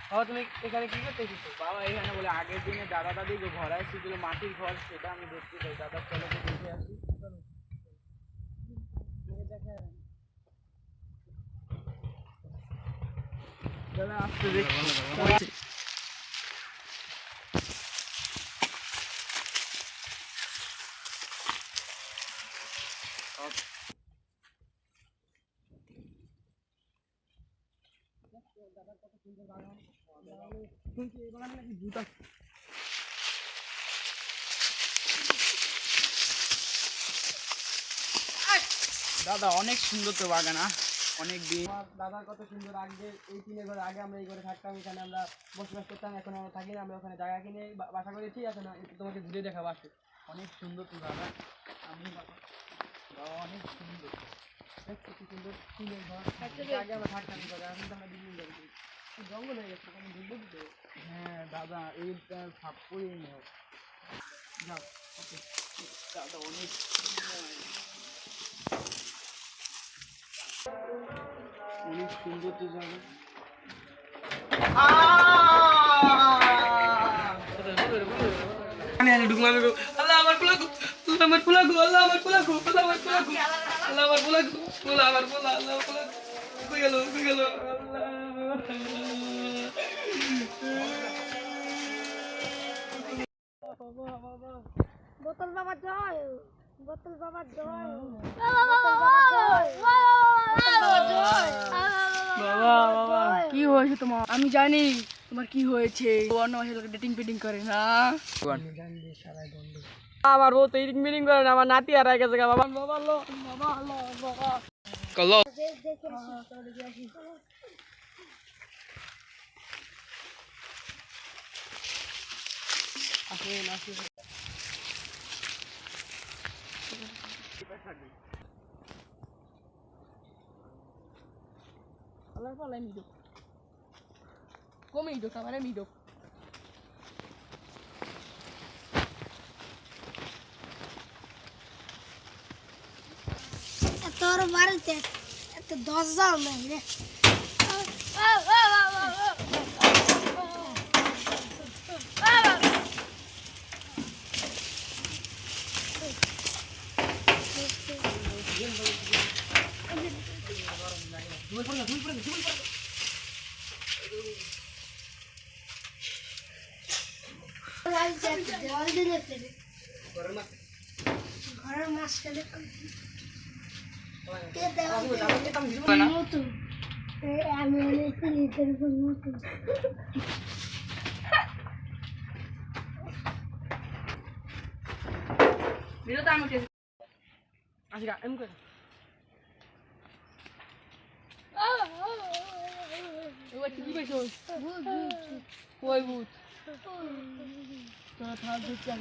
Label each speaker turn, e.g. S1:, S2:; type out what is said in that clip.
S1: বাবা তুমি এখানে কি করতে এসেছো?
S2: বাবা এখানে বলে আগের দিনে দাদা দাদি যে ঘর এসেছিল মাটির ঘর, সেটা আমি দেখতে চাই। দাদা চলো তো দেখে আসি।
S1: দাদা আসতে দেখছি।
S2: দাদা অনেক সুন্দর তো বাগান, অনেক দিন।
S1: আমার দাদার কত সুন্দর, আগে এই টিনের ঘরে, আগে আমরা এই ঘরে থাকতাম, এখানে আমরা বসবাস করতাম। এখন আমরা থাকি না, আমরা ওখানে জায়গা কিনে বাসা করেছি। এখন একটু তোমাকে ঘুরে দেখাবো আসে।
S2: অনেক সুন্দর তো দাদা। আমি বাবা অনেক সুন্দর,
S1: দেখছো কি সুন্দর টিনের ঘর। আগে আমরা থাকতাম এই ঘরে, এখন তো আমরা বিল্ডিং করেছি। জঙ্গল হয়ে গেছে, কোনো ঢুকবো কি তো?
S2: হ্যাঁ দাদা এই সাপ করে নেও।
S1: যাও, ওকে।
S2: দাদা অনেক অনেক সুন্দর তো জায়গা।
S1: আমি ঢুকলাম। আল্লাহ আমার পোলা গো, আল্লাহ আমার পোলা গো, আল্লাহ আমার পোলা গো, আল্লাহ আমার পোলা গো, আল্লাহ আমার পোলা গো, পোলা আমার পোলা, আল্লাহ আমার পোলা কই গেল, কই গেল?
S3: বোতল বাবা জয়, বোতল বাবা জয়, বোতল বাবা জয়, বোতল বাবা জয়।
S1: বাবা বাবা কি হয়েছে তোমার? আমি জানি তোমার কি হয়েছে। অন্য ছেলেকে ডেটিং পেটিং করে না। আমার বউ তো ইটিং মিটিং করে না, আমার নাতি হারাই গেছে বাবা। বাবা লো, বাবা লো, বাবা কলো। আসেন আসেন। Alam ko alam hidup. Kumidok ka, alam hidup.
S3: তোর বাড়িতে এত দরজাও নাই রে। জল দিলে ঘরের মাঝখানে নতুন আমি অনেক লিটার নতুন
S1: Dito tayo mag- Asika, em ko. What did you guys do? Why wood? Not how to tell.